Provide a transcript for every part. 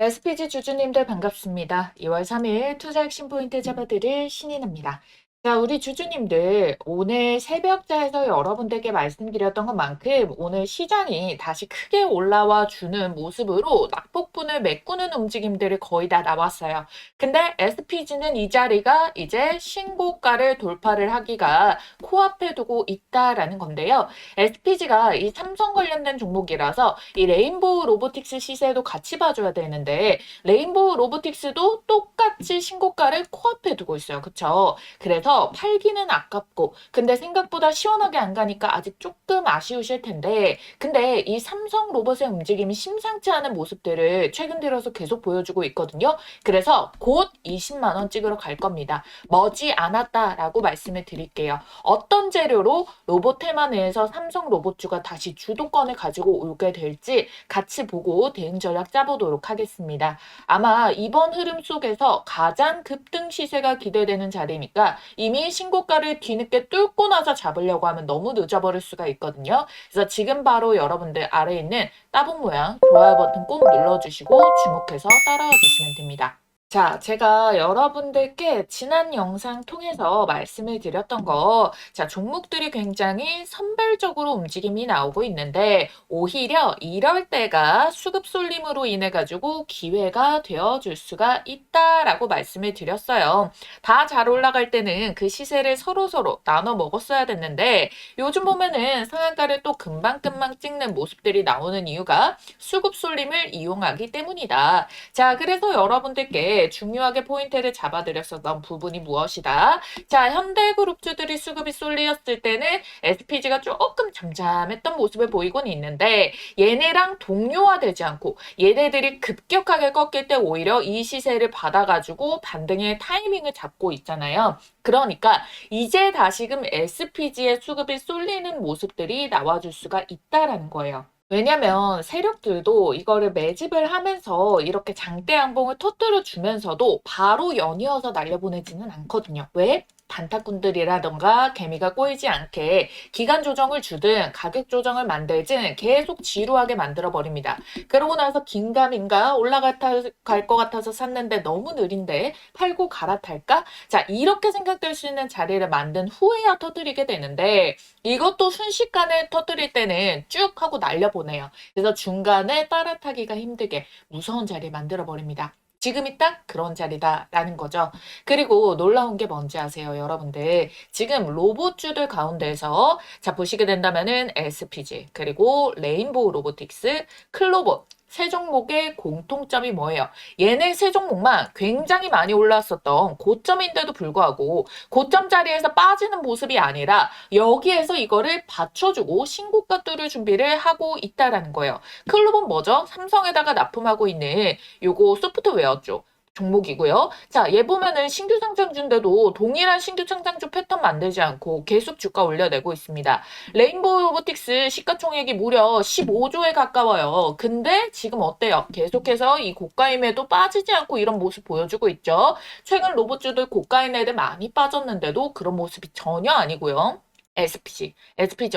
SPG 주주님들 반갑습니다. 2월 3일 투자 핵심 포인트 잡아드릴 신인입니다. 자, 우리 주주님들 오늘 새벽자에서 여러분들께 말씀드렸던 것만큼 오늘 시장이 다시 크게 올라와 주는 모습으로 낙폭분을 메꾸는 움직임들이 거의 다 나왔어요. 근데 SPG는 이 자리가 이제 신고가를 돌파를 하기가 코앞에 두고 있다라는 건데요. SPG가 이 삼성 관련된 종목이라서 이 레인보우 로보틱스 시세도 같이 봐줘야 되는데 레인보우 로보틱스도 똑같이 신고가를 코앞에 두고 있어요. 그쵸? 그래서 팔기는 아깝고 근데 생각보다 시원하게 안 가니까 아직 조금 아쉬우실 텐데 근데 이 삼성 로봇의 움직임이 심상치 않은 모습들을 최근 들어서 계속 보여주고 있거든요. 그래서 곧 20만 원 찍으러 갈 겁니다. 머지 않았다라고 말씀을 드릴게요. 어떤 재료로 로봇 테마 내에서 삼성 로봇주가 다시 주도권을 가지고 오게 될지 같이 보고 대응 전략 짜보도록 하겠습니다. 아마 이번 흐름 속에서 가장 급등 시세가 기대되는 자리니까 이미 신고가를 뒤늦게 뚫고 나서 잡으려고 하면 너무 늦어버릴 수가 있거든요. 그래서 지금 바로 여러분들 아래에 있는 따봉 모양 좋아요 버튼 꼭 눌러주시고 주목해서 따라와 주시면 됩니다. 자, 제가 여러분들께 지난 영상 통해서 말씀을 드렸던 거, 자, 종목들이 굉장히 선별적으로 움직임이 나오고 있는데, 오히려 이럴 때가 수급 쏠림으로 인해 가지고 기회가 되어줄 수가 있다라고 말씀을 드렸어요. 다 잘 올라갈 때는 그 시세를 서로서로 나눠 먹었어야 됐는데, 요즘 보면은 상한가를 또 금방금방 찍는 모습들이 나오는 이유가 수급 쏠림을 이용하기 때문이다. 자, 그래서 여러분들께 중요하게 포인트를 잡아드렸었던 부분이 무엇이다? 자, 현대그룹주들이 수급이 쏠리었을 때는 SPG가 조금 잠잠했던 모습을 보이곤 있는데 얘네랑 동료화되지 않고 얘네들이 급격하게 꺾일 때 오히려 이 시세를 받아가지고 반등의 타이밍을 잡고 있잖아요. 그러니까 이제 다시금 SPG의 수급이 쏠리는 모습들이 나와줄 수가 있다라는 거예요. 왜냐면 세력들도 이거를 매집을 하면서 이렇게 장대 양봉을 터뜨려 주면서도 바로 연이어서 날려보내지는 않거든요. 왜? 단타꾼들이라던가 개미가 꼬이지 않게 기간 조정을 주든 가격 조정을 만들든 계속 지루하게 만들어 버립니다. 그러고 나서 긴가민가 올라갈 것 같아서 샀는데 너무 느린데 팔고 갈아탈까? 자, 이렇게 생각될 수 있는 자리를 만든 후에야 터뜨리게 되는데 이것도 순식간에 터뜨릴 때는 쭉 하고 날려보내요. 그래서 중간에 따라타기가 힘들게 무서운 자리 만들어 버립니다. 지금이 딱 그런 자리다라는 거죠. 그리고 놀라운 게 뭔지 아세요, 여러분들? 지금 로봇주들 가운데서 자 보시게 된다면은 SPG 그리고 레인보우 로보틱스, 클로봇 세 종목의 공통점이 뭐예요? 얘네 세 종목만 굉장히 많이 올랐었던 고점인데도 불구하고 고점 자리에서 빠지는 모습이 아니라 여기에서 이거를 받쳐주고 신고가 뚫을 준비를 하고 있다라는 거예요. 클로봇 뭐죠? 삼성에다가 납품하고 있는 요거 소프트웨어죠. 종목이고요. 자, 얘 보면은 신규 상장주인데도 동일한 신규 상장주 패턴 만들지 않고 계속 주가 올려내고 있습니다. 레인보우 로보틱스 시가총액이 무려 15조에 가까워요. 근데 지금 어때요? 계속해서 이 고가임에도 빠지지 않고 이런 모습 보여주고 있죠. 최근 로봇주들 고가인 애들 많이 빠졌는데도 그런 모습이 전혀 아니고요. SPG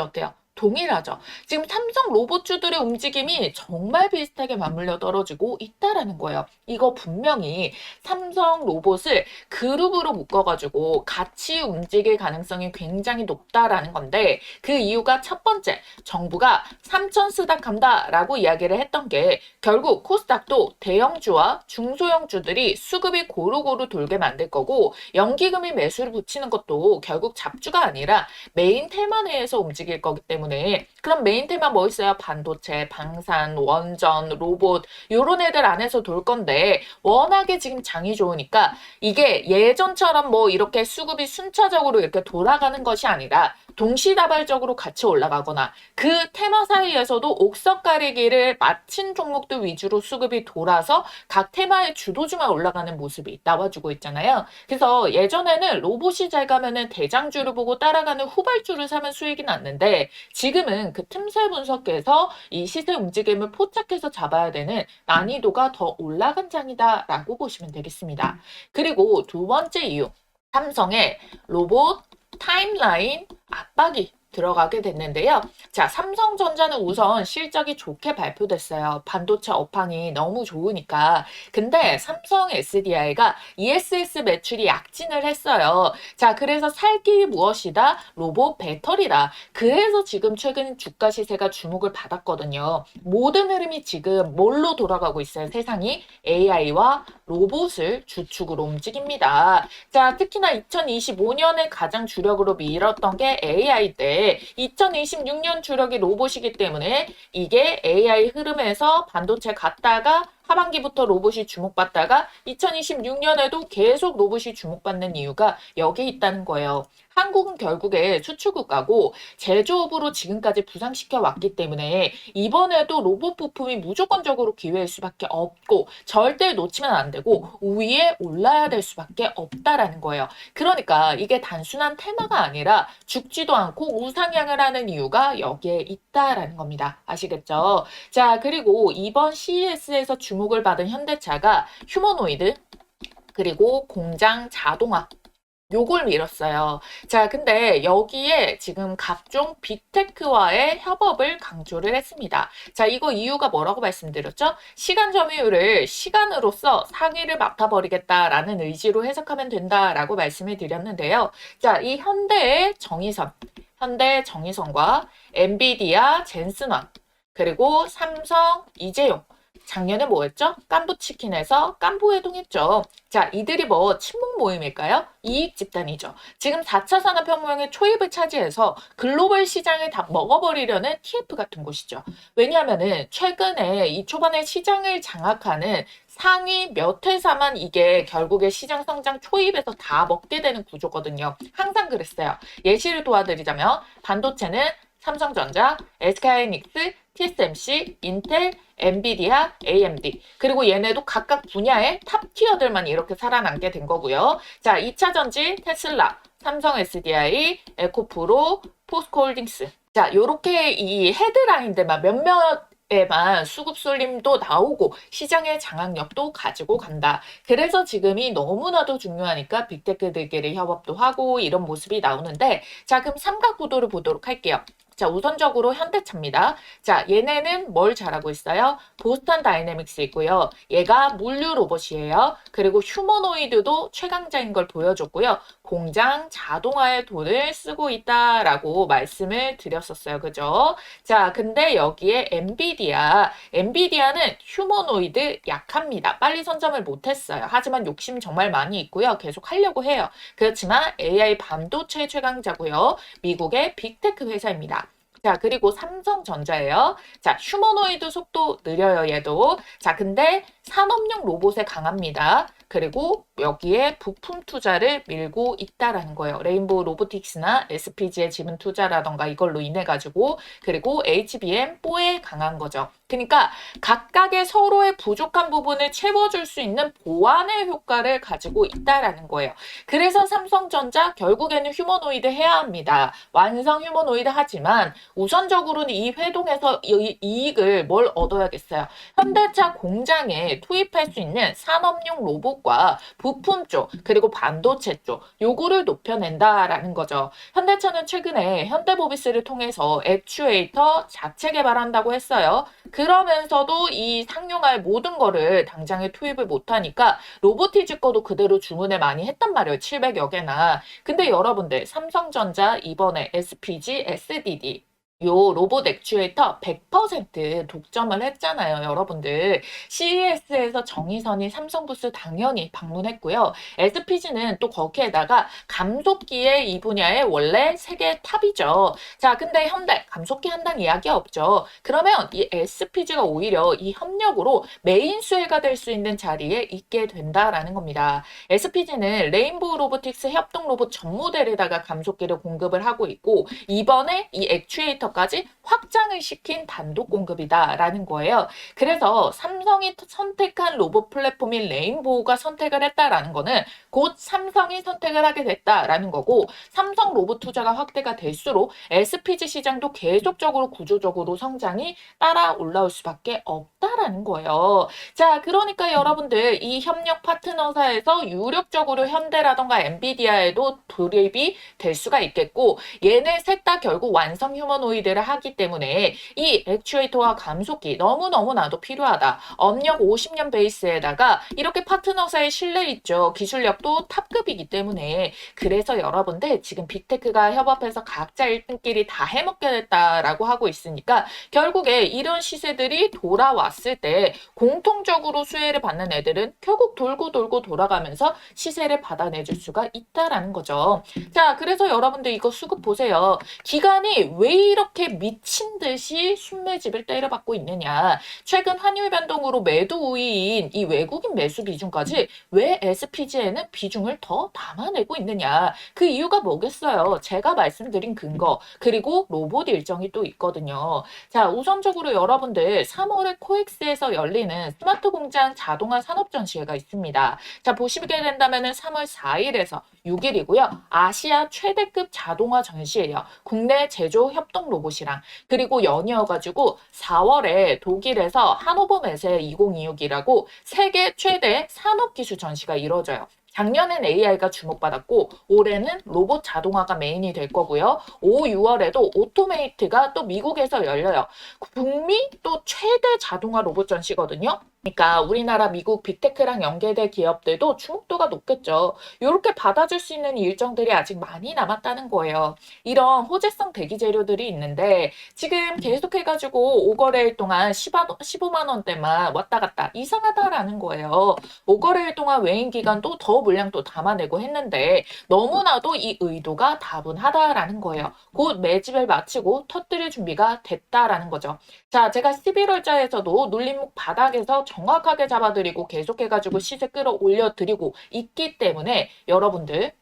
어때요? 동일하죠. 지금 삼성 로봇주들의 움직임이 정말 비슷하게 맞물려 떨어지고 있다라는 거예요. 이거 분명히 삼성 로봇을 그룹으로 묶어가지고 같이 움직일 가능성이 굉장히 높다라는 건데 그 이유가 첫 번째, 정부가 3천 스닥한다라고 이야기를 했던 게 결국 코스닥도 대형주와 중소형주들이 수급이 고루고루 돌게 만들 거고 연기금이 매수를 붙이는 것도 결국 잡주가 아니라 메인 테마 내에서 움직일 거기 때문에 그럼 메인 테마 뭐 있어요? 반도체, 방산, 원전, 로봇 요런 애들 안에서 돌 건데 워낙에 지금 장이 좋으니까 이게 예전처럼 뭐 이렇게 수급이 순차적으로 이렇게 돌아가는 것이 아니라 동시다발적으로 같이 올라가거나 그 테마 사이에서도 옥석 가리기를 마친 종목들 위주로 수급이 돌아서 각 테마의 주도주만 올라가는 모습이 나와주고 있잖아요. 그래서 예전에는 로봇이 잘 가면은 대장주를 보고 따라가는 후발주를 사면 수익이 났는데 지금은 그 틈새 분석에서 이 시세 움직임을 포착해서 잡아야 되는 난이도가 더 올라간 장이다라고 보시면 되겠습니다. 그리고 두 번째 이유, 삼성의 로봇 타임라인 압박이 들어가게 됐는데요. 자, 삼성전자는 우선 실적이 좋게 발표됐어요. 반도체 업황이 너무 좋으니까. 근데 삼성 SDI가 ESS 매출이 약진을 했어요. 자, 그래서 살 길이 무엇이다? 로봇 배터리다. 그래서 지금 최근 주가 시세가 주목을 받았거든요. 모든 흐름이 지금 뭘로 돌아가고 있어요? 세상이 AI와 로봇을 주축으로 움직입니다. 자, 특히나 2025년에 가장 주력으로 밀었던 게 AI인데 2026년 주력이 로봇이기 때문에 이게 AI 흐름에서 반도체 갔다가 하반기부터 로봇이 주목받다가 2026년에도 계속 로봇이 주목받는 이유가 여기에 있다는 거예요. 한국은 결국에 수출국가고 제조업으로 지금까지 부상시켜 왔기 때문에 이번에도 로봇 부품이 무조건적으로 기회일 수밖에 없고 절대 놓치면 안 되고 우위에 올라야 될 수밖에 없다라는 거예요. 그러니까 이게 단순한 테마가 아니라 죽지도 않고 우상향을 하는 이유가 여기에 있다라는 겁니다. 아시겠죠? 자, 그리고 이번 CES에서 주목을 받은 현대차가 휴머노이드 그리고 공장 자동화 요걸 밀었어요. 자, 근데 여기에 지금 각종 빅테크와의 협업을 강조를 했습니다. 자, 이거 이유가 뭐라고 말씀드렸죠? 시간 점유율을 시간으로서 상위를 맡아버리겠다라는 의지로 해석하면 된다라고 말씀을 드렸는데요. 자, 이 현대 정의선과 엔비디아 젠슨원, 그리고 삼성 이재용, 작년에 뭐였죠? 깐부치킨에서 깐부회동했죠. 자, 이들이 뭐 친목 모임일까요? 이익 집단이죠. 지금 4차 산업혁명의 초입을 차지해서 글로벌 시장을 다 먹어버리려는 TF 같은 곳이죠. 왜냐하면은 최근에 이 초반에 시장을 장악하는 상위 몇 회사만 이게 결국에 시장 성장 초입에서 다 먹게 되는 구조거든요. 항상 그랬어요. 예시를 도와드리자면 반도체는 삼성전자, SK하이닉스, TSMC, 인텔, 엔비디아, AMD 그리고 얘네도 각각 분야의 탑 티어들만 이렇게 살아남게 된 거고요. 자, 2차 전지 테슬라, 삼성 SDI, 에코프로, 포스코홀딩스. 자, 요렇게 이 헤드라인들만 몇몇에만 수급 쏠림도 나오고 시장의 장악력도 가지고 간다. 그래서 지금이 너무나도 중요하니까 빅테크들끼리 협업도 하고 이런 모습이 나오는데 자, 그럼 삼각 구도를 보도록 할게요. 자, 우선적으로 현대차입니다. 자, 얘네는 뭘 잘하고 있어요? 보스턴 다이내믹스 있고요. 얘가 물류 로봇이에요. 그리고 휴머노이드도 최강자인 걸 보여줬고요. 공장 자동화에 돈을 쓰고 있다라고 말씀을 드렸었어요. 그죠? 자, 근데 여기에 엔비디아는 휴머노이드 약합니다. 빨리 선점을 못했어요. 하지만 욕심 정말 많이 있고요. 계속 하려고 해요. 그렇지만 AI 반도체 최강자고요. 미국의 빅테크 회사입니다. 자, 그리고 삼성전자예요. 자, 휴머노이드 속도 느려요, 얘도. 자, 근데 산업용 로봇에 강합니다. 그리고 여기에 부품 투자를 밀고 있다라는 거예요. 레인보우 로보틱스나 SPG의 지분 투자라던가 이걸로 인해 가지고 그리고 HBM4에 강한 거죠. 그러니까 각각의 서로의 부족한 부분을 채워줄 수 있는 보완의 효과를 가지고 있다라는 거예요. 그래서 삼성전자 결국에는 휴머노이드 해야 합니다. 완성 휴머노이드 하지만 우선적으로는 이 회동에서 이익을 뭘 얻어야겠어요. 현대차 공장에 투입할 수 있는 산업용 로봇과 부품 쪽 그리고 반도체 쪽 요거를 높여낸다라는 거죠. 현대차는 최근에 현대모비스를 통해서 액추에이터 자체 개발한다고 했어요. 그러면서도 이 상용할 모든 거를 당장에 투입을 못하니까 로보티즈 거도 그대로 주문을 많이 했단 말이에요. 700여 개나. 근데 여러분들 삼성전자 이번에 SPG, SDD 요 로봇 액추에이터 100% 독점을 했잖아요, 여러분들. CES에서 정의선이 삼성부스 당연히 방문했고요. SPG는 또 거기에다가 감속기의 이 분야의 원래 세계 탑이죠. 자, 근데 현대 감속기 한다는 이야기 없죠. 그러면 이 SPG가 오히려 이 협력으로 메인 수혜가 될 수 있는 자리에 있게 된다라는 겁니다. SPG는 레인보우 로보틱스 협동 로봇 전 모델에다가 감속기를 공급을 하고 있고 이번에 이 액추에이터 10%까지 확장을 시킨 단독 공급이다라는 거예요. 그래서 삼성이 선택한 로봇 플랫폼인 레인보우가 선택을 했다라는 거는 곧 삼성이 선택을 하게 됐다라는 거고, 삼성 로봇 투자가 확대가 될수록 SPG 시장도 계속적으로 구조적으로 성장이 따라 올라올 수밖에 없다라는 거예요. 자, 그러니까 여러분들 이 협력 파트너사에서 유력적으로 현대라던가 엔비디아에도 돌입이 될 수가 있겠고, 얘네 셋 다 결국 완성 휴머노이드를 하기 때문에 이 액추에이터와 감속기 너무너무나도 필요하다. 업력 50년 베이스에다가 이렇게 파트너사의 신뢰 있죠. 기술력도 탑급이기 때문에. 그래서 여러분들 지금 빅테크가 협업해서 각자 1등끼리 다 해먹겠다라고 하고 있으니까 결국에 이런 시세들이 돌아왔을 때 공통적으로 수혜를 받는 애들은 결국 돌고 돌고 돌아가면서 시세를 받아내줄 수가 있다라는 거죠. 자, 그래서 여러분들 이거 수급 보세요. 기관이 왜 이렇게 미친 듯이 순매집을 때려받고 있느냐. 최근 환율 변동으로 매도 우위인 이 외국인 매수 비중까지 왜 SPG에는 비중을 더 담아내고 있느냐. 그 이유가 뭐겠어요. 제가 말씀드린 근거, 그리고 로봇 일정이 또 있거든요. 자, 우선적으로 여러분들 3월에 코엑스에서 열리는 스마트 공장 자동화 산업 전시회가 있습니다. 자, 보시게 된다면은 3월 4일에서 6일이고요. 아시아 최대급 자동화 전시예요. 국내 제조 협동 로봇이랑, 그리고 연이어가지고 4월에 독일에서 하노버 메세 2026이라고 세계 최대 산업기술 전시가 이루어져요. 작년엔 AI가 주목받았고 올해는 로봇 자동화가 메인이 될 거고요. 5, 6월에도 오토메이트가 또 미국에서 열려요. 북미 또 최대 자동화 로봇 전시거든요. 그러니까 우리나라 미국 빅테크랑 연계된 기업들도 주목도가 높겠죠. 이렇게 받아줄 수 있는 일정들이 아직 많이 남았다는 거예요. 이런 호재성 대기 재료들이 있는데 지금 계속해가지고 5거래일 동안 15만 원대만 왔다 갔다 이상하다라는 거예요. 5거래일 동안 외인 기간도 더 물량 또 담아내고 했는데 너무나도 이 의도가 다분하다라는 거예요. 곧 매집을 마치고 터뜨릴 준비가 됐다라는 거죠. 자, 제가 11월자에서도 눌림목 바닥에서 정확하게 잡아드리고 계속해가지고 시세 끌어올려 드리고 있기 때문에 여러분들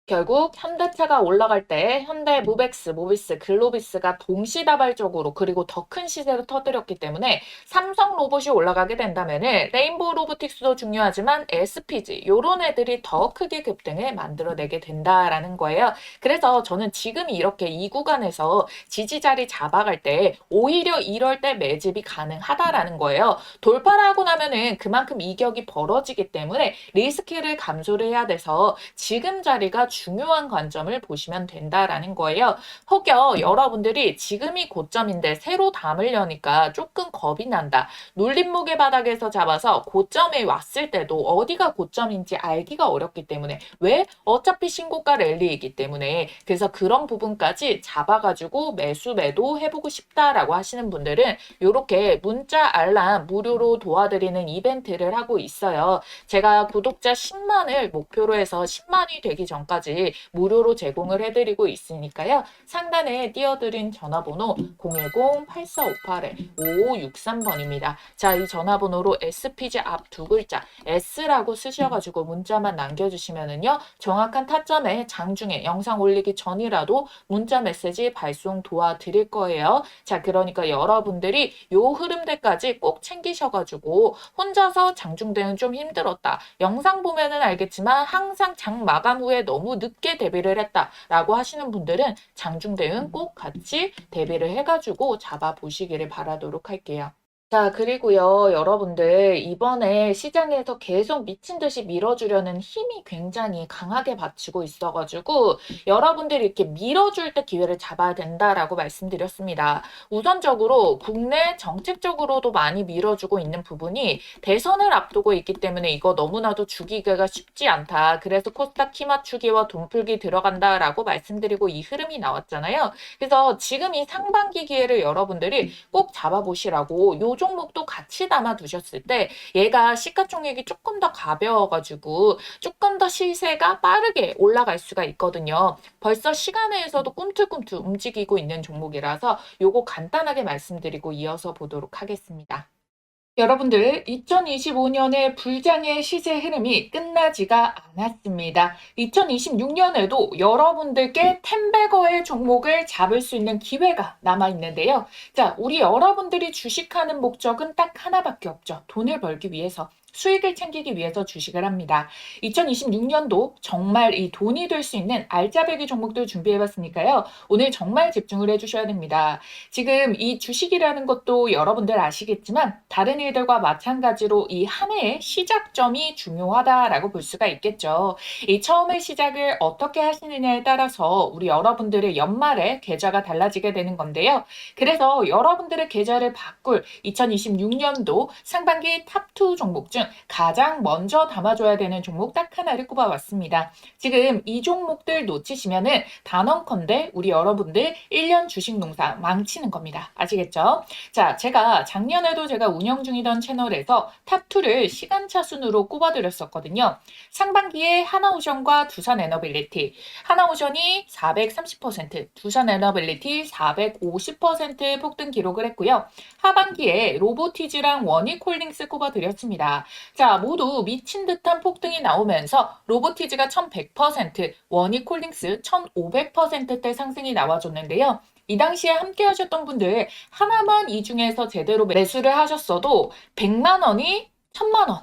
결국 현대차가 올라갈 때 현대, 무벡스, 모비스, 글로비스가 동시다발적으로 그리고 더 큰 시세로 터뜨렸기 때문에 삼성 로봇이 올라가게 된다면은 레인보우 로보틱스도 중요하지만 SPG 요런 애들이 더 크게 급등을 만들어내게 된다라는 거예요. 그래서 저는 지금 이렇게 이 구간에서 지지 자리 잡아갈 때 오히려 이럴 때 매집이 가능하다라는 거예요. 돌파를 하고 나면은 그만큼 이격이 벌어지기 때문에 리스크를 감소를 해야 돼서 지금 자리가 중요한 관점을 보시면 된다라는 거예요. 혹여 여러분들이 지금이 고점인데 새로 담으려니까 조금 겁이 난다. 눌림목의 바닥에서 잡아서 고점에 왔을 때도 어디가 고점인지 알기가 어렵기 때문에 왜? 어차피 신고가 랠리이기 때문에 그래서 그런 부분까지 잡아가지고 매수 매도 해보고 싶다라고 하시는 분들은 이렇게 문자 알람 무료로 도와드리는 이벤트를 하고 있어요. 제가 구독자 10만을 목표로 해서 10만이 되기 전까지 무료로 제공을 해드리고 있으니까요. 상단에 띄워드린 전화번호 010-8458-5563번입니다. 자, 이 전화번호로 SPG 앞 두 글자 S라고 쓰셔가지고 문자만 남겨주시면은요. 정확한 타점에 장중에 영상 올리기 전이라도 문자 메시지 발송 도와드릴 거예요. 자, 그러니까 여러분들이 요 흐름대까지 꼭 챙기셔가지고 혼자서 장중대는 좀 힘들었다. 영상 보면은 알겠지만 항상 장 마감 후에 너무 늦게 대비를 했다라고 하시는 분들은 장중대응 꼭 같이 대비를 해가지고 잡아보시기를 바라도록 할게요. 자, 그리고요, 여러분들, 이번에 시장에서 계속 미친 듯이 밀어주려는 힘이 굉장히 강하게 받치고 있어가지고, 여러분들이 이렇게 밀어줄 때 기회를 잡아야 된다라고 말씀드렸습니다. 우선적으로 국내 정책적으로도 많이 밀어주고 있는 부분이 대선을 앞두고 있기 때문에 이거 너무나도 주기가 쉽지 않다. 그래서 코스닥 키 맞추기와 돈 풀기 들어간다라고 말씀드리고 이 흐름이 나왔잖아요. 그래서 지금 이 상반기 기회를 여러분들이 꼭 잡아보시라고 요 종목도 같이 담아 두셨을 때 얘가 시가총액이 조금 더 가벼워가지고 조금 더 시세가 빠르게 올라갈 수가 있거든요. 벌써 시간에서도 꿈틀꿈틀 움직이고 있는 종목이라서 요거 간단하게 말씀드리고 이어서 보도록 하겠습니다. 여러분들, 2025년의 불장의 시세 흐름이 끝나지가 않았습니다. 2026년에도 여러분들께 텐베거의 종목을 잡을 수 있는 기회가 남아있는데요. 자, 우리 여러분들이 주식하는 목적은 딱 하나밖에 없죠. 돈을 벌기 위해서. 수익을 챙기기 위해서 주식을 합니다. 2026년도 정말 이 돈이 될 수 있는 알짜배기 종목들 준비해봤으니까요. 오늘 정말 집중을 해주셔야 됩니다. 지금 이 주식이라는 것도 여러분들 아시겠지만 다른 일들과 마찬가지로 이 한 해의 시작점이 중요하다라고 볼 수가 있겠죠. 이 처음의 시작을 어떻게 하시느냐에 따라서 우리 여러분들의 연말에 계좌가 달라지게 되는 건데요. 그래서 여러분들의 계좌를 바꿀 2026년도 상반기 탑2 종목 중 가장 먼저 담아줘야 되는 종목 딱 하나를 꼽아왔습니다. 지금 이 종목들 놓치시면은 단언컨대 우리 여러분들 1년 주식 농사 망치는 겁니다. 아시겠죠? 자, 작년에도 제가 운영 중이던 채널에서 탑2를 시간차 순으로 꼽아드렸었거든요. 상반기에 하나오션과 두산에너빌리티, 하나오션이 430%, 두산에너빌리티 450% 폭등 기록을 했고요. 하반기에 로보티즈랑 원익홀딩스 꼽아드렸습니다. 자, 모두 미친 듯한 폭등이 나오면서 로보티즈가 1100%, 원익홀딩스 1500%대 상승이 나와줬는데요. 이 당시에 함께 하셨던 분들 하나만 이 중에서 제대로 매수를 하셨어도 100만 원이 1000만 원,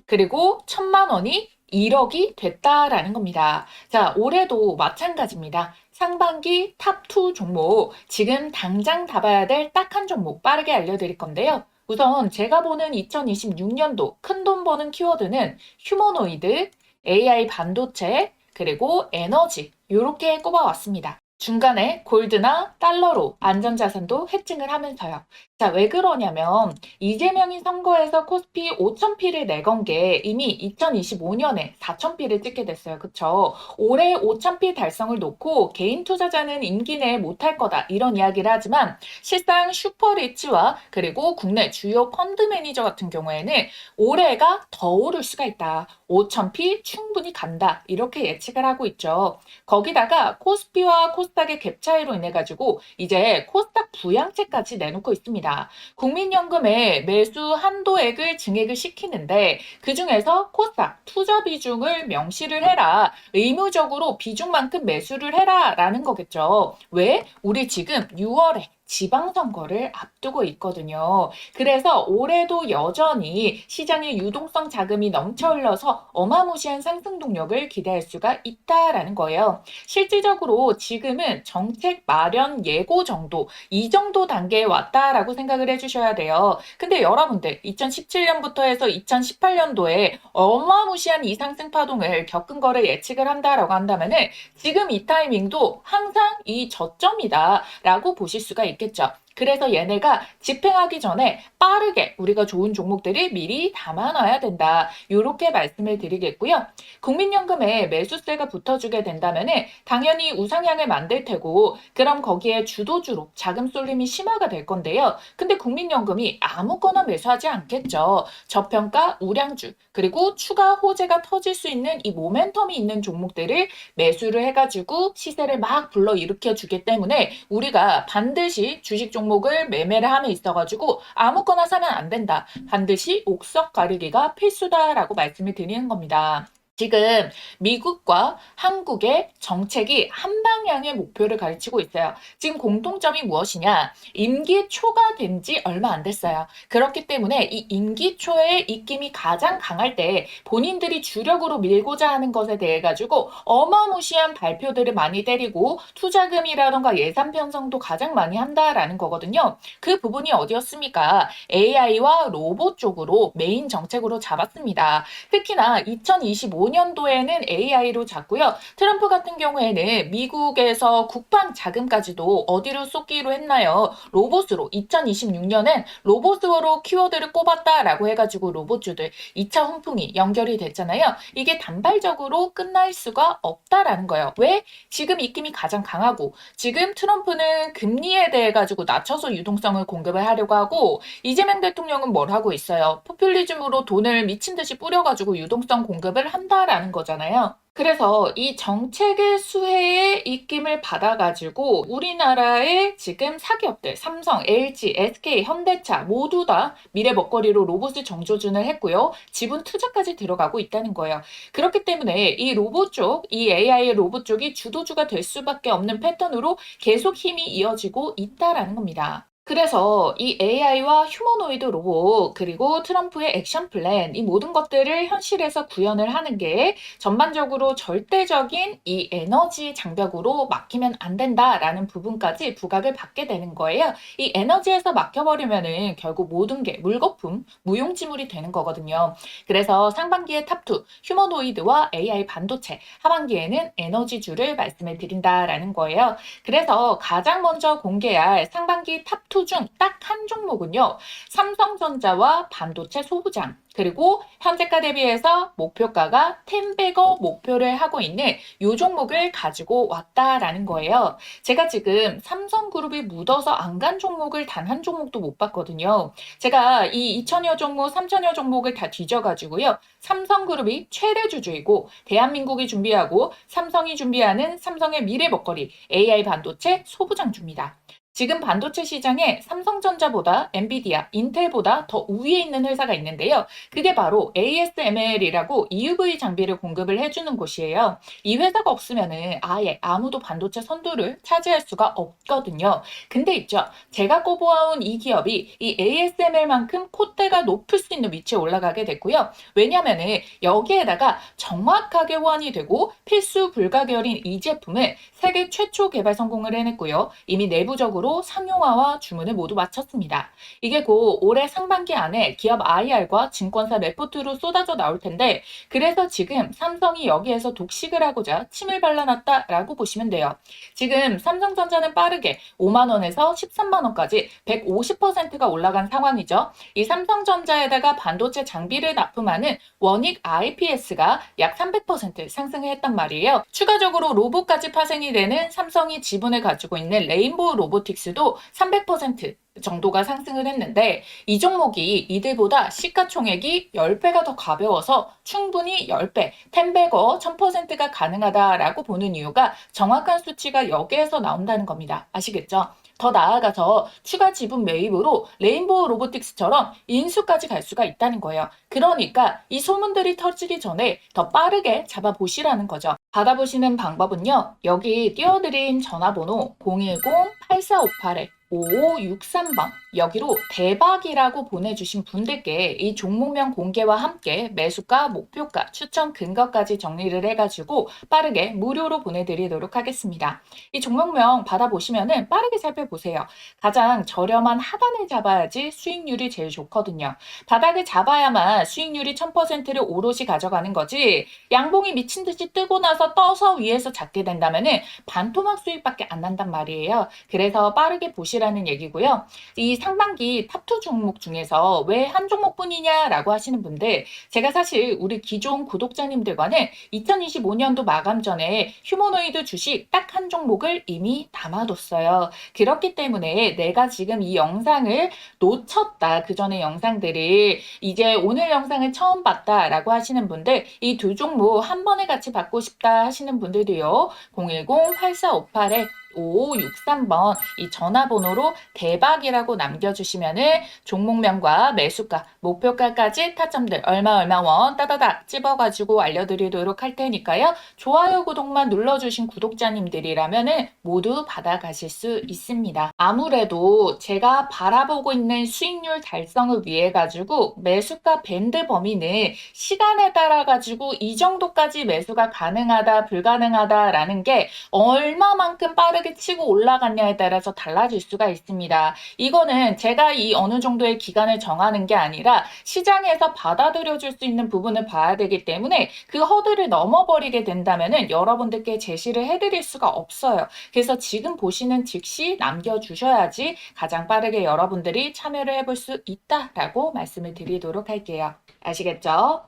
그리고 1000만 원이 1억이 됐다라는 겁니다. 자, 올해도 마찬가지입니다. 상반기 탑2 종목, 지금 당장 잡아야 될 딱 한 종목 빠르게 알려드릴 건데요. 우선 제가 보는 2026년도 큰돈 버는 키워드는 휴머노이드, AI 반도체, 그리고 에너지 이렇게 꼽아왔습니다. 중간에 골드나 달러로 안전자산도 해칭을 하면서요. 자, 왜 그러냐면 이재명이 선거에서 코스피 5,000피를 내건 게 이미 2025년에 4,000피를 찍게 됐어요. 그쵸? 올해 5,000피 달성을 놓고 개인 투자자는 임기 내에 못할 거다 이런 이야기를 하지만 실상 슈퍼리치와 그리고 국내 주요 펀드 매니저 같은 경우에는 올해가 더 오를 수가 있다. 5,000피 충분히 간다. 이렇게 예측을 하고 있죠. 거기다가 코스피와 코스닥의 갭 차이로 인해 가지고 이제 코스닥 부양책까지 내놓고 있습니다. 국민연금의 매수 한도액을 증액을 시키는데 그중에서 코스닥 투자 비중을 명시를 해라. 의무적으로 비중만큼 매수를 해라 라는 거겠죠. 왜? 우리 지금 6월에 지방선거를 앞두고 있거든요. 그래서 올해도 여전히 시장의 유동성 자금이 넘쳐 흘러서 어마무시한 상승 동력을 기대할 수가 있다라는 거예요. 실질적으로 지금은 정책 마련 예고 정도, 이 정도 단계에 왔다라고 생각을 해주셔야 돼요. 근데 여러분들 2017년부터 해서 2018년도에 어마무시한 이 상승 파동을 겪은 거를 예측을 한다라고 한다면은 지금 이 타이밍도 항상 이 저점이다라고 보실 수가 있겠죠. 그래서 얘네가 집행하기 전에 빠르게 우리가 좋은 종목들을 미리 담아놔야 된다. 이렇게 말씀을 드리겠고요. 국민연금에 매수세가 붙어주게 된다면 당연히 우상향을 만들 테고 그럼 거기에 주도주로 자금 쏠림이 심화가 될 건데요. 근데 국민연금이 아무거나 매수하지 않겠죠. 저평가 우량주 그리고 추가 호재가 터질 수 있는 이 모멘텀이 있는 종목들을 매수를 해가지고 시세를 막 불러일으켜 주기 때문에 우리가 반드시 주식 종목을 매매를 함에 있어가지고 아무거나 사면 안 된다. 반드시 옥석 가리기가 필수다라고 말씀을 드리는 겁니다. 지금 미국과 한국의 정책이 한 방향의 목표를 가르치고 있어요. 지금 공통점이 무엇이냐? 임기 초가 된 지 얼마 안 됐어요. 그렇기 때문에 이 임기 초의 입김이 가장 강할 때 본인들이 주력으로 밀고자 하는 것에 대해 가지고 어마무시한 발표들을 많이 때리고 투자금이라던가 예산 편성도 가장 많이 한다라는 거거든요. 그 부분이 어디였습니까? AI와 로봇 쪽으로 메인 정책으로 잡았습니다. 특히나 2025년도에는 AI로 잡고요. 트럼프 같은 경우에는 미국에서 국방 자금까지도 어디로 쏟기로 했나요? 로봇으로 2026년엔 로봇으로 키워드를 꼽았다라고 해가지고 로봇주들 2차 훈풍이 연결이 됐잖아요. 이게 단발적으로 끝날 수가 없다라는 거예요. 왜? 지금 입김이 가장 강하고 지금 트럼프는 금리에 대해 가지고 낮춰서 유동성을 공급을 하려고 하고 이재명 대통령은 뭘 하고 있어요? 포퓰리즘으로 돈을 미친 듯이 뿌려가지고 유동성 공급을 한다. 한다라는 거잖아요. 그래서 이 정책의 수혜의 입김을 받아가지고 우리나라의 지금 사기업들, 삼성, LG, SK, 현대차 모두 다 미래 먹거리로 로봇을 정조준을 했고요. 지분 투자까지 들어가고 있다는 거예요. 그렇기 때문에 이 로봇 쪽, 이 AI 로봇 쪽이 주도주가 될 수밖에 없는 패턴으로 계속 힘이 이어지고 있다라는 겁니다. 그래서 이 AI와 휴머노이드 로봇 그리고 트럼프의 액션 플랜 이 모든 것들을 현실에서 구현을 하는 게 전반적으로 절대적인 이 에너지 장벽으로 막히면 안 된다라는 부분까지 부각을 받게 되는 거예요. 이 에너지에서 막혀버리면은 결국 모든 게 물거품, 무용지물이 되는 거거든요. 그래서 상반기에 탑2 휴머노이드와 AI 반도체, 하반기에는 에너지주를 말씀을 드린다라는 거예요. 그래서 가장 먼저 공개할 상반기 탑2 중 딱 한 종목은요. 삼성전자와 반도체 소부장 그리고 현재가 대비해서 목표가가 10배거 목표를 하고 있는 이 종목을 가지고 왔다라는 거예요. 제가 지금 삼성그룹이 묻어서 안 간 종목을 단 한 종목도 못 봤거든요. 제가 이 2천여 종목, 3천여 종목을 다 뒤져가지고요. 삼성그룹이 최대 주주이고 대한민국이 준비하고 삼성이 준비하는 삼성의 미래 먹거리 AI 반도체 소부장주입니다. 지금 반도체 시장에 삼성전자보다 엔비디아, 인텔보다 더 우위에 있는 회사가 있는데요. 그게 바로 ASML이라고 EUV 장비를 공급을 해주는 곳이에요. 이 회사가 없으면은 아예 아무도 반도체 선두를 차지할 수가 없거든요. 근데 있죠. 제가 꼽아온 이 기업이 이 ASML만큼 콧대가 높을 수 있는 위치에 올라가게 됐고요. 왜냐면은 여기에다가 정확하게 호환이 되고 필수 불가결인 이 제품을 세계 최초 개발 성공을 해냈고요. 이미 내부적으로 상용화와 주문을 모두 마쳤습니다. 이게 곧 올해 상반기 안에 기업 IR과 증권사 레포트로 쏟아져 나올 텐데 그래서 지금 삼성이 여기에서 독식을 하고자 침을 발라놨다라고 보시면 돼요. 지금 삼성전자는 빠르게 5만 원에서 13만 원까지 150%가 올라간 상황이죠. 이 삼성전자에다가 반도체 장비를 납품하는 원익 IPS가 약 300% 상승을 했단 말이에요. 추가적으로 로봇까지 파생이 되는 삼성이 지분을 가지고 있는 레인보우 로보틱스도 300% 정도가 상승을 했는데 이 종목이 이들보다 시가총액이 10배가 더 가벼워서 충분히 10배, 10배거 1000%가 가능하다라고 보는 이유가 정확한 수치가 여기에서 나온다는 겁니다. 아시겠죠? 더 나아가서 추가 지분 매입으로 레인보우 로보틱스처럼 인수까지 갈 수가 있다는 거예요. 그러니까 이 소문들이 터지기 전에 더 빠르게 잡아보시라는 거죠. 받아보시는 방법은요. 여기 띄워드린 전화번호 010-8458에 5563번 여기로 대박이라고 보내주신 분들께 이 종목명 공개와 함께 매수가, 목표가, 추천 근거까지 정리를 해가지고 빠르게 무료로 보내드리도록 하겠습니다. 이 종목명 받아보시면은 빠르게 살펴보세요. 가장 저렴한 하단을 잡아야지 수익률이 제일 좋거든요. 바닥을 잡아야만 수익률이 1000%를 오롯이 가져가는 거지 양봉이 미친 듯이 뜨고 나서 떠서 위에서 잡게 된다면은 반토막 수익밖에 안 난단 말이에요. 그래서 빠르게 보시라는 얘기고요. 이 상반기 탑2 종목 중에서 왜 한 종목뿐이냐라고 하시는 분들 제가 사실 우리 기존 구독자님들과는 2025년도 마감 전에 휴머노이드 주식 딱 한 종목을 이미 담아뒀어요. 그렇기 때문에 내가 지금 이 영상을 놓쳤다. 그 전에 영상들을 이제 오늘 영상을 처음 봤다라고 하시는 분들 이 두 종목 한 번에 같이 받고 싶다 하시는 분들도요. 010-8458에 5563번 이 전화번호로 대박이라고 남겨주시면은 종목명과 매수가, 목표가까지 타점들 얼마 원 따다닥 찝어가지고 알려드리도록 할 테니까요. 좋아요, 구독만 눌러주신 구독자님들이라면은 모두 받아가실 수 있습니다. 아무래도 제가 바라보고 있는 수익률 달성을 위해 가지고 매수가 밴드 범위는 시간에 따라 가지고 이 정도까지 매수가 가능하다, 불가능하다라는 게 얼마만큼 빠르게 치고 올라갔냐에 따라서 달라질 수가 있습니다. 이거는 제가 이 어느 정도의 기간을 정하는 게 아니라 시장에서 받아들여줄 수 있는 부분을 봐야 되기 때문에 그 허들을 넘어버리게 된다면은 여러분들께 제시를 해드릴 수가 없어요. 그래서 지금 보시는 즉시 남겨주셔야지 가장 빠르게 여러분들이 참여를 해볼 수 있다라고 말씀을 드리도록 할게요. 아시겠죠?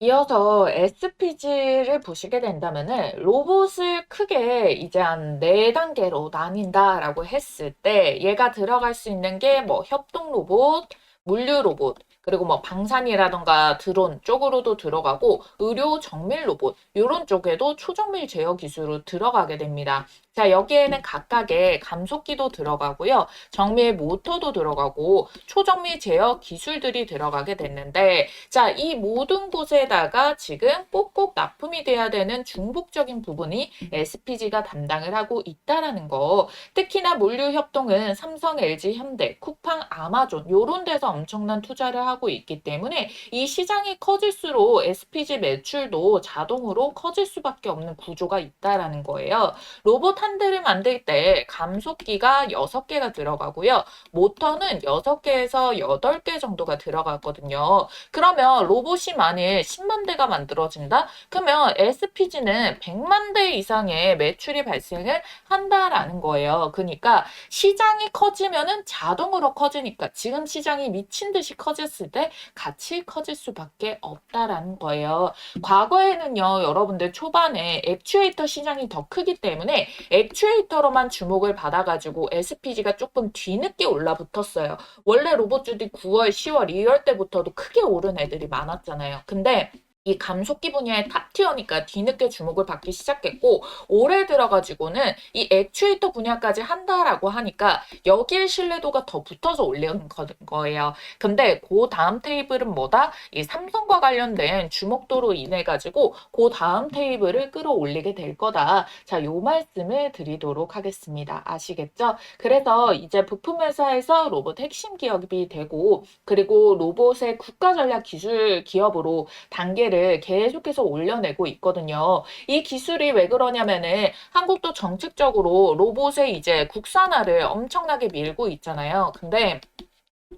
이어서 SPG를 보시게 된다면은 로봇을 크게 이제 한 4단계로 나뉜다라고 했을 때 얘가 들어갈 수 있는 게 뭐 협동 로봇, 물류 로봇, 그리고 뭐 방산이라던가 드론 쪽으로도 들어가고 의료 정밀 로봇 이런 쪽에도 초정밀 제어 기술로 들어가게 됩니다. 자, 여기에는 각각의 감속기도 들어가고요. 정밀 모터도 들어가고 초정밀 제어 기술들이 들어가게 됐는데 자, 이 모든 곳에다가 지금 꼭꼭 납품이 돼야 되는 중복적인 부분이 SPG가 담당을 하고 있다라는 거. 특히나 물류 협동은 삼성, LG, 현대, 쿠팡, 아마존 요런 데서 엄청난 투자를 하고 있기 때문에 이 시장이 커질수록 SPG 매출도 자동으로 커질 수밖에 없는 구조가 있다라는 거예요. 로봇 한 대를 만들 때 감속기가 6개가 들어가고요. 모터는 6개에서 8개 정도가 들어가거든요. 그러면 로봇이 만일 10만 대가 만들어진다? 그러면 SPG는 100만 대 이상의 매출이 발생을 한다라는 거예요. 그러니까 시장이 커지면은 자동으로 커지니까 지금 시장이 미친 듯이 커졌을 때 같이 커질 수밖에 없다라는 거예요. 과거에는요, 여러분들 초반에 액추에이터 시장이 더 크기 때문에 액추에이터로만 주목을 받아가지고 SPG가 조금 뒤늦게 올라붙었어요. 원래 로봇주들이 9월, 10월, 2월 때부터도 크게 오른 애들이 많았잖아요. 근데 이 감속기 분야의 탑티어니까 뒤늦게 주목을 받기 시작했고 올해 들어가지고는 이 액추에이터 분야까지 한다라고 하니까 여기에 신뢰도가 더 붙어서 올라온 거예요. 근데 그 다음 테이블은 뭐다? 이 삼성과 관련된 주목도로 인해 가지고 그 다음 테이블을 끌어올리게 될 거다. 자, 요 말씀을 드리도록 하겠습니다. 아시겠죠? 그래서 이제 부품 회사에서 로봇 핵심 기업이 되고 그리고 로봇의 국가 전략 기술 기업으로 단계를 계속해서 올려내고 있거든요. 이 기술이 왜 그러냐면은 한국도 정책적으로 로봇의 이제 국산화를 엄청나게 밀고 있잖아요. 근데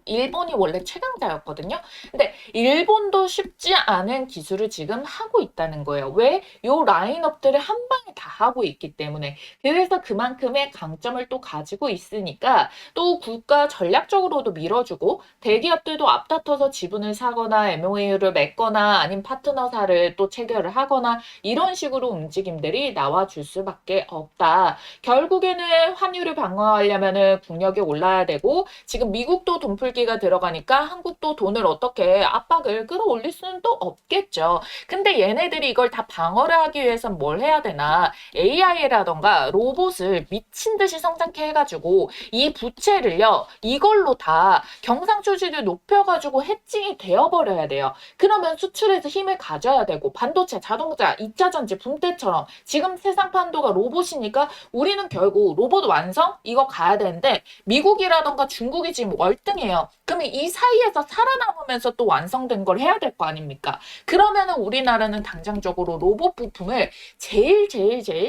일본이 원래 최강자였거든요. 근데 일본도 쉽지 않은 기술을 지금 하고 있다는 거예요. 왜? 요 라인업들을 한 방에 다 하고 있기 때문에. 그래서 그만큼의 강점을 또 가지고 있으니까 또 국가 전략적으로도 밀어주고 대기업들도 앞다퉈서 지분을 사거나 MOU를 맺거나 아니면 파트너사를 또 체결을 하거나 이런 식으로 움직임들이 나와줄 수밖에 없다. 결국에는 환율을 방어하려면은 국력이 올라야 되고 지금 미국도 돈 풀기가 들어가니까 한국도 돈을 어떻게 압박을 끌어올릴 수는 또 없겠죠. 근데 얘네들이 이걸 다 방어를 하기 위해선 뭘 해야 되나? AI라던가 로봇을 미친 듯이 성장케 해가지고 이 부채를요, 이걸로 다 경상수지를 높여가지고 해칭이 되어버려야 돼요. 그러면 수출에서 힘을 가져야 되고 반도체, 자동차, 2차전지 붐 때처럼 지금 세상 판도가 로봇이니까 우리는 결국 로봇 완성? 이거 가야 되는데 미국이라던가 중국이 지금 월등해요. 그러면 이 사이에서 살아남으면서 또 완성된 걸 해야 될 거 아닙니까? 그러면은 우리나라는 당장적으로 로봇 부품을 제일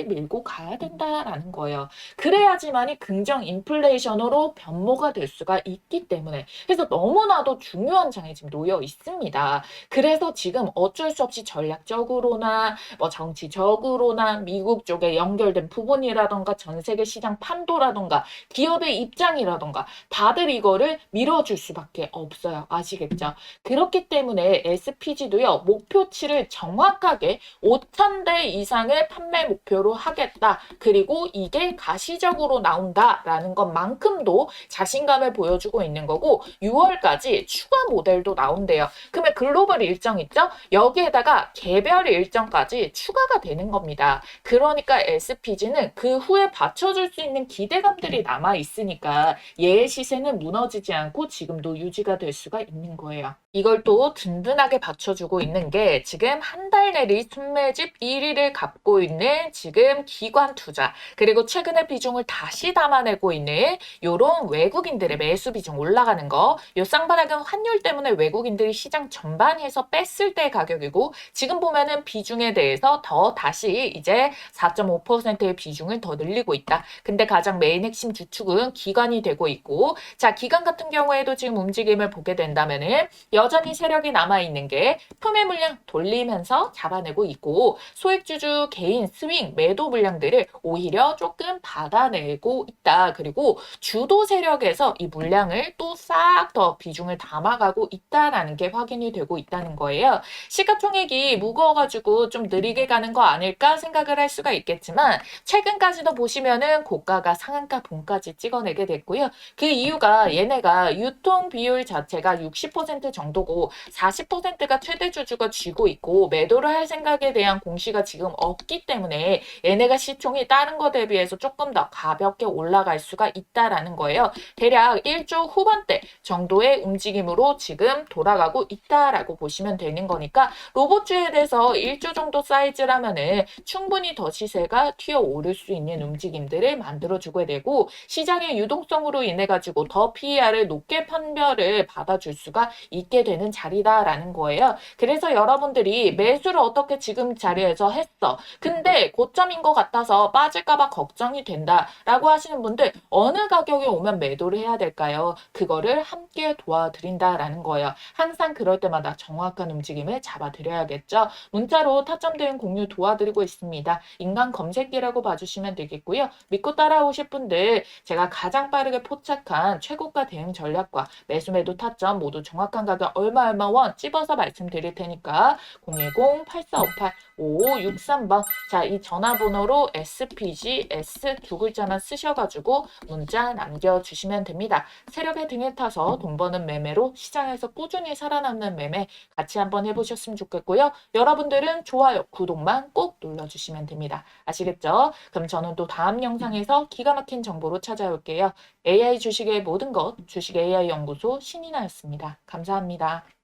밀고 가야 된다라는 거예요. 그래야지만이 긍정 인플레이션으로 변모가 될 수가 있기 때문에 그래서 너무나도 중요한 장에 지금 놓여 있습니다. 그래서 지금 어쩔 수 없이 전략적으로나 뭐 정치적으로나 미국 쪽에 연결된 부분이라던가 전 세계 시장 판도라던가 기업의 입장이라던가 다들 이거를 밀어줄 수밖에 없어요. 아시겠죠? 그렇기 때문에 SPG도요. 목표치를 정확하게 5,000대 이상의 판매 목표로 하겠다. 그리고 이게 가시적으로 나온다라는 것만큼도 자신감을 보여주고 있는 거고 6월까지 추가 모델도 나온대요. 그러면 글로벌 일정 있죠? 여기에다가 개별 일정까지 추가가 되는 겁니다. 그러니까 SPG는 그 후에 받쳐줄 수 있는 기대감들이 남아 있으니까 얘의 시세는 무너지지 않고 지금도 유지가 될 수가 있는 거예요. 이걸 또 든든하게 받쳐주고 있는 게 지금 한 달 내리 순매집 1위를 갖고 있는 지금 기관 투자 그리고 최근에 비중을 다시 담아내고 있는 요런 외국인들의 매수 비중 올라가는 거 요 쌍바닥은 환율 때문에 외국인들이 시장 전반에서 뺐을 때 가격이고 지금 보면은 비중에 대해서 더 다시 이제 4.5%의 비중을 더 늘리고 있다. 근데 가장 메인 핵심 주축은 기관이 되고 있고 자 기관 같은 경우에도 지금 움직임을 보게 된다면은 여전히 세력이 남아있는 게 품의 물량 돌리면서 잡아내고 있고 소액주주 개인 스윙 매도 물량들을 오히려 조금 받아내고 있다. 그리고 주도 세력에서 이 물량을 또 싹 더 비중을 담아가고 있다라는 게 확인이 되고 있다는 거예요. 시가총액이 무거워가지고 좀 느리게 가는 거 아닐까 생각을 할 수가 있겠지만 최근까지도 보시면은 고가가 상한가 봉까지 찍어내게 됐고요. 그 이유가 얘네가 유통 비율 자체가 60% 정도고 40%가 최대 주주가 쥐고 있고 매도를 할 생각에 대한 공시가 지금 없기 때문에 얘네가 시총이 다른 거 대비해서 조금 더 가볍게 올라갈 수가 있다라는 거예요. 대략 1조 후반대 정도의 움직임으로 지금 돌아가고 있다라고 보시면 되는 거니까 로봇주에 대해서 1조 정도 사이즈라면은 충분히 더 시세가 튀어오를 수 있는 움직임들을 만들어주게 되고 시장의 유동성으로 인해 가지고 더 PER을 높게 판별을 받아줄 수가 있게 되는 자리다라는 거예요. 그래서 여러분들이 매수를 어떻게 지금 자리에서 했어. 근데 고점인 것 같아서 빠질까봐 걱정이 된다라고 하시는 분들 어느 가격에 오면 매도를 해야 될까요? 그거를 함께 도와드린다라는 거예요. 항상 그럴 때마다 정확한 움직임을 잡아드려야겠죠. 문자로 타점 대응 공유 도와드리고 있습니다. 인간 검색기라고 봐주시면 되겠고요. 믿고 따라오실 분들 제가 가장 빠르게 포착한 최고가 대응 전략과 매수 매도 타점 모두 정확한 가격 얼마 원 찝어서 말씀드릴 테니까 010-8458-5563번 자, 이 전화번호로 SPG S 두 글자만 쓰셔가지고 문자 남겨주시면 됩니다. 세력의 등에 타서 돈 버는 매매로 시장에서 꾸준히 살아남는 매매 같이 한번 해보셨으면 좋겠고요. 여러분들은 좋아요, 구독만 꼭 눌러주시면 됩니다. 아시겠죠? 그럼 저는 또 다음 영상에서 기가 막힌 정보로 찾아올게요. AI 주식의 모든 것, 주식 AI 연구소 신이나였습니다. 감사합니다.